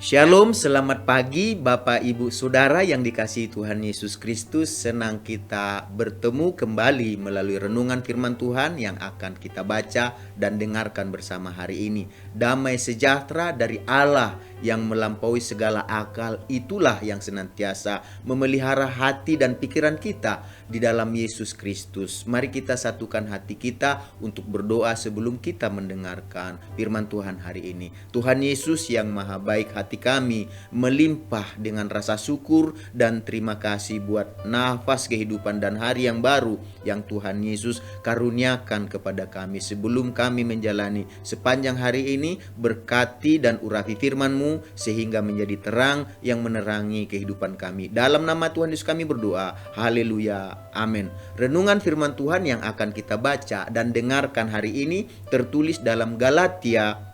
Shalom, selamat pagi Bapak Ibu Saudara yang dikasihi Tuhan Yesus Kristus. Senang kita bertemu kembali melalui renungan firman Tuhan yang akan kita baca dan dengarkan bersama hari ini. Damai sejahtera dari Allah yang melampaui segala akal, itulah yang senantiasa memelihara hati dan pikiran kita di dalam Yesus Kristus. Mari kita satukan hati kita untuk berdoa sebelum kita mendengarkan firman Tuhan hari ini. Tuhan Yesus yang maha baik, hati kami melimpah dengan rasa syukur dan terima kasih buat nafas kehidupan dan hari yang baru yang Tuhan Yesus karuniakan kepada kami. Sebelum kami menjalani sepanjang hari ini, berkati dan urapi firman-Mu sehingga menjadi terang yang menerangi kehidupan kami. Dalam nama Tuhan Yesus kami berdoa. Haleluya. Amin. Renungan firman Tuhan yang akan kita baca dan dengarkan hari ini tertulis dalam Galatia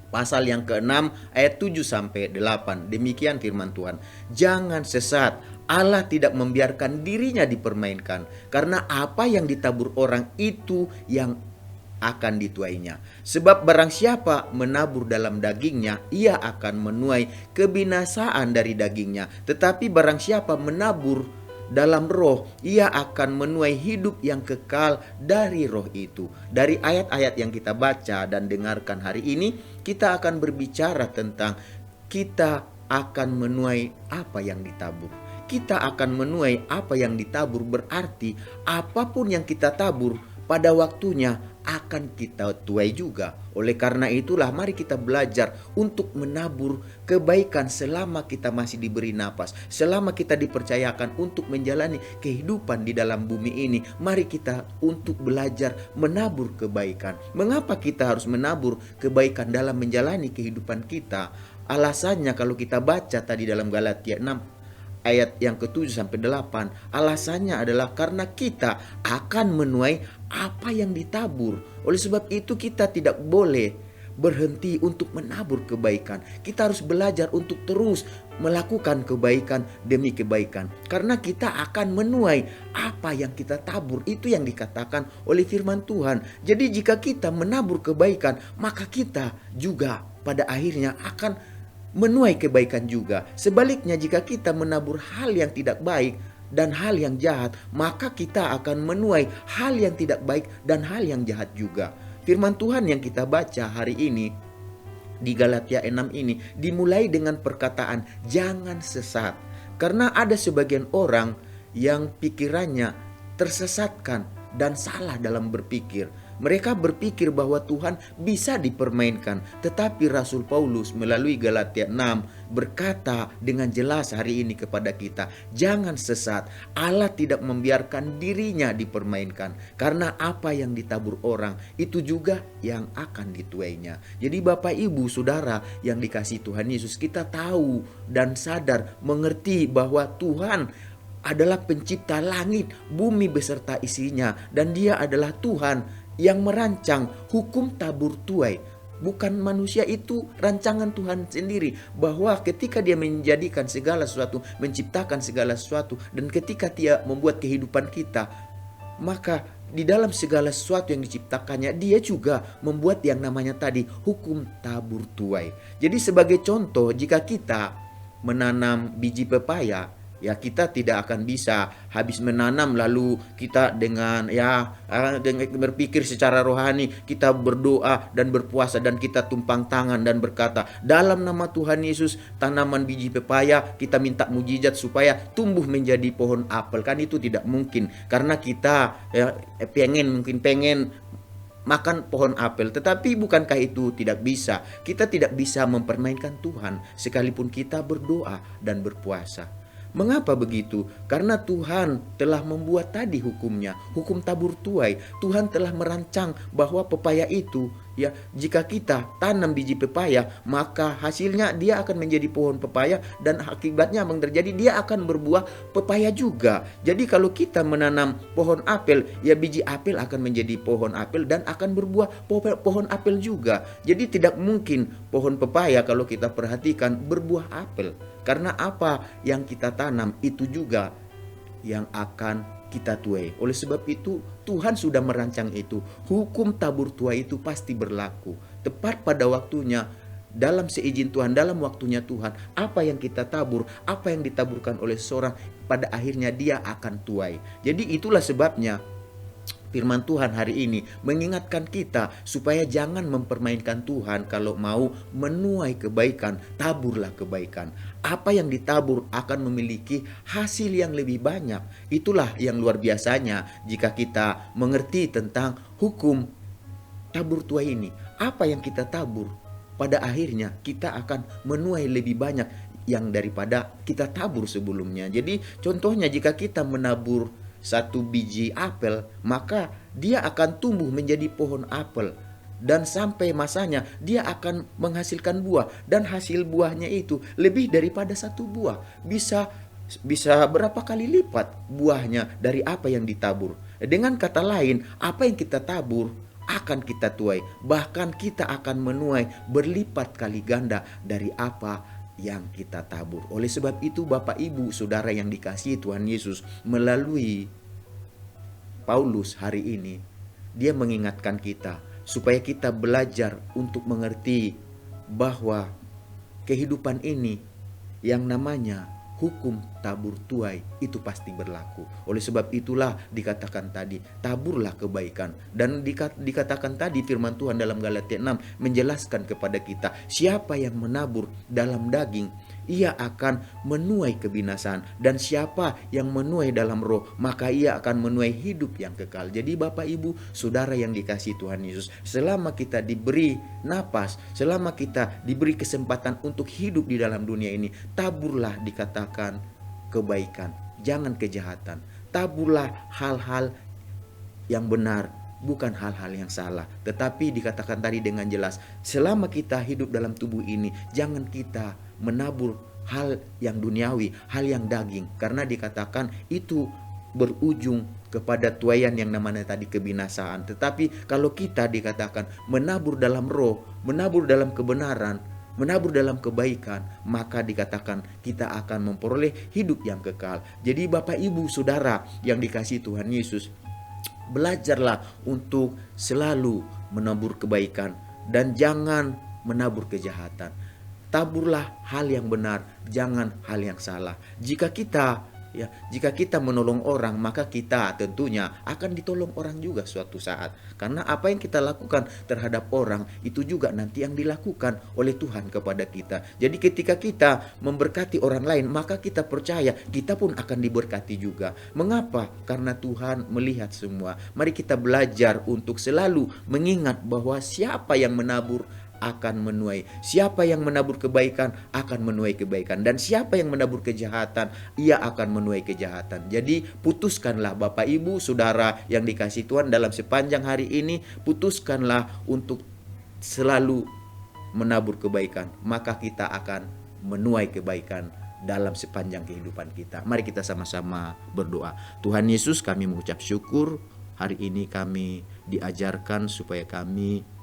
pasal yang ke-6 ayat 7 sampai 8. Demikian firman Tuhan. Jangan sesat. Allah tidak membiarkan dirinya dipermainkan, karena apa yang ditabur orang itu yang akan dituainya. Sebab barang siapa menabur dalam dagingnya, ia akan menuai kebinasaan dari dagingnya. Tetapi barang siapa menabur dalam roh, ia akan menuai hidup yang kekal dari roh itu. Dari ayat-ayat yang kita baca dan dengarkan hari ini, kita akan berbicara tentang kita akan menuai apa yang ditabur. Kita akan menuai apa yang ditabur, berarti apapun yang kita tabur pada waktunya akan kita tuai juga. Oleh karena itulah mari kita belajar untuk menabur kebaikan selama kita masih diberi napas, selama kita dipercayakan untuk menjalani kehidupan di dalam bumi ini. Mari kita untuk belajar menabur kebaikan. Mengapa kita harus menabur kebaikan dalam menjalani kehidupan kita? Alasannya kalau kita baca tadi dalam Galatia 6 ayat yang ke-7 sampai 8, alasannya adalah karena kita akan menuai apa yang ditabur. Oleh sebab itu kita tidak boleh berhenti untuk menabur kebaikan. Kita harus belajar untuk terus melakukan kebaikan demi kebaikan, karena kita akan menuai apa yang kita tabur. Itu yang dikatakan oleh firman Tuhan. Jadi jika kita menabur kebaikan, maka kita juga pada akhirnya akan menuai kebaikan juga. Sebaliknya, jika kita menabur hal yang tidak baik dan hal yang jahat, maka kita akan menuai hal yang tidak baik dan hal yang jahat juga. Firman Tuhan yang kita baca hari ini di Galatia 6 ini dimulai dengan perkataan jangan sesat. Karena ada sebagian orang yang pikirannya tersesatkan dan salah dalam berpikir. Mereka berpikir bahwa Tuhan bisa dipermainkan. Tetapi Rasul Paulus melalui Galatia 6 berkata dengan jelas hari ini kepada kita, jangan sesat. Allah tidak membiarkan dirinya dipermainkan, karena apa yang ditabur orang itu juga yang akan dituainya. Jadi Bapak Ibu Saudara yang dikasihi Tuhan Yesus, kita tahu dan sadar mengerti bahwa Tuhan adalah pencipta langit, bumi beserta isinya, dan Dia adalah Tuhan yang merancang hukum tabur tuai. Bukan manusia, itu rancangan Tuhan sendiri, bahwa ketika Dia menjadikan segala sesuatu, menciptakan segala sesuatu, dan ketika Dia membuat kehidupan kita, maka di dalam segala sesuatu yang diciptakannya, Dia juga membuat yang namanya tadi hukum tabur tuai. Jadi sebagai contoh, jika kita menanam biji pepaya, ya kita tidak akan bisa habis menanam lalu kita dengan berpikir secara rohani, kita berdoa dan berpuasa dan kita tumpang tangan dan berkata, dalam nama Tuhan Yesus tanaman biji pepaya, kita minta mujizat supaya tumbuh menjadi pohon apel. Kan itu tidak mungkin, karena kita mungkin pengen makan pohon apel. Tetapi bukankah itu tidak bisa? Kita tidak bisa mempermainkan Tuhan sekalipun kita berdoa dan berpuasa. Mengapa begitu? Karena Tuhan telah membuat tadi hukumnya, hukum tabur tuai. Tuhan telah merancang bahwa pepaya itu, ya, jika kita tanam biji pepaya, maka hasilnya dia akan menjadi pohon pepaya, dan akibatnya yang terjadi dia akan berbuah pepaya juga. Jadi kalau kita menanam pohon apel, ya biji apel akan menjadi pohon apel dan akan berbuah pohon apel juga. Jadi tidak mungkin pohon pepaya kalau kita perhatikan berbuah apel. Karena apa yang kita tanam itu juga yang akan kita tuai. Oleh sebab itu Tuhan sudah merancang itu. Hukum tabur tuai itu pasti berlaku. Tepat pada waktunya dalam seizin Tuhan, dalam waktunya Tuhan, apa yang kita tabur, apa yang ditaburkan oleh seseorang, pada akhirnya dia akan tuai. Jadi itulah sebabnya firman Tuhan hari ini mengingatkan kita supaya jangan mempermainkan Tuhan. Kalau mau menuai kebaikan, taburlah kebaikan. Apa yang ditabur akan memiliki hasil yang lebih banyak. Itulah yang luar biasanya jika kita mengerti tentang hukum tabur tuai ini. Apa yang kita tabur, pada akhirnya kita akan menuai lebih banyak yang daripada kita tabur sebelumnya. Jadi contohnya jika kita menabur satu biji apel, maka dia akan tumbuh menjadi pohon apel. Dan sampai masanya dia akan menghasilkan buah. Dan hasil buahnya itu lebih daripada satu buah. Bisa berapa kali lipat buahnya dari apa yang ditabur. Dengan kata lain, apa yang kita tabur akan kita tuai. Bahkan kita akan menuai berlipat kali ganda dari apa yang kita tabur. Oleh sebab itu Bapak Ibu Saudara yang dikasihi Tuhan Yesus, melalui Paulus hari ini dia mengingatkan kita supaya kita belajar untuk mengerti bahwa kehidupan ini yang namanya hukum tabur tuai itu pasti berlaku. Oleh sebab itulah dikatakan tadi, taburlah kebaikan. Dan dikatakan tadi firman Tuhan dalam Galatia 6 menjelaskan kepada kita, siapa yang menabur dalam daging, ia akan menuai kebinasaan. Dan siapa yang menuai dalam roh, maka ia akan menuai hidup yang kekal. Jadi Bapak Ibu Saudara yang dikasihi Tuhan Yesus, selama kita diberi napas, selama kita diberi kesempatan untuk hidup di dalam dunia ini, taburlah dikatakan kebaikan, jangan kejahatan. Taburlah hal-hal yang benar, bukan hal-hal yang salah. Tetapi dikatakan tadi dengan jelas, selama kita hidup dalam tubuh ini, jangan kita menabur hal yang duniawi, hal yang daging. Karena dikatakan itu berujung kepada tuaian yang namanya tadi kebinasaan. Tetapi kalau kita dikatakan menabur dalam roh, menabur dalam kebenaran, menabur dalam kebaikan, maka dikatakan kita akan memperoleh hidup yang kekal. Jadi Bapak Ibu Saudara yang dikasihi Tuhan Yesus, belajarlah untuk selalu menabur kebaikan dan jangan menabur kejahatan. Taburlah hal yang benar, jangan hal yang salah. Jika kita menolong orang, maka kita tentunya akan ditolong orang juga suatu saat. Karena apa yang kita lakukan terhadap orang, itu juga nanti yang dilakukan oleh Tuhan kepada kita. Jadi ketika kita memberkati orang lain, maka kita percaya kita pun akan diberkati juga. Mengapa? Karena Tuhan melihat semua. Mari kita belajar untuk selalu mengingat bahwa siapa yang menabur akan menuai. Siapa yang menabur kebaikan akan menuai kebaikan. Dan siapa yang menabur kejahatan, ia akan menuai kejahatan. Jadi putuskanlah Bapak Ibu Saudara yang dikasihi Tuhan dalam sepanjang hari ini, putuskanlah untuk selalu menabur kebaikan. Maka kita akan menuai kebaikan dalam sepanjang kehidupan kita. Mari kita sama-sama berdoa. Tuhan Yesus, kami mengucap syukur hari ini kami diajarkan supaya kami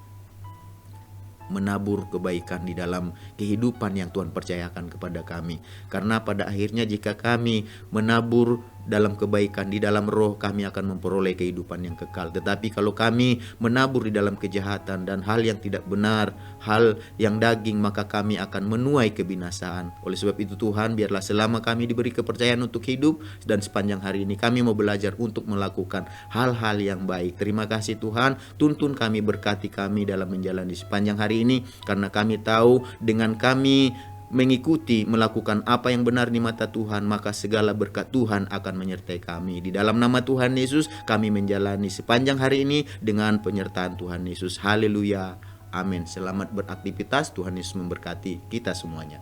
menabur kebaikan di dalam kehidupan yang Tuhan percayakan kepada kami. Karena pada akhirnya jika kami menabur dalam kebaikan di dalam roh, kami akan memperoleh kehidupan yang kekal. Tetapi kalau kami menabur di dalam kejahatan dan hal yang tidak benar, hal yang daging, maka kami akan menuai kebinasaan. Oleh sebab itu Tuhan, biarlah selama kami diberi kepercayaan untuk hidup dan sepanjang hari ini kami mau belajar untuk melakukan hal-hal yang baik. Terima kasih Tuhan, tuntun kami, berkati kami dalam menjalani sepanjang hari ini, karena kami tahu dengan kami mengikuti, melakukan apa yang benar di mata Tuhan, maka segala berkat Tuhan akan menyertai kami. Di dalam nama Tuhan Yesus kami menjalani sepanjang hari ini dengan penyertaan Tuhan Yesus. Haleluya, amin. Selamat beraktivitas, Tuhan Yesus memberkati kita semuanya.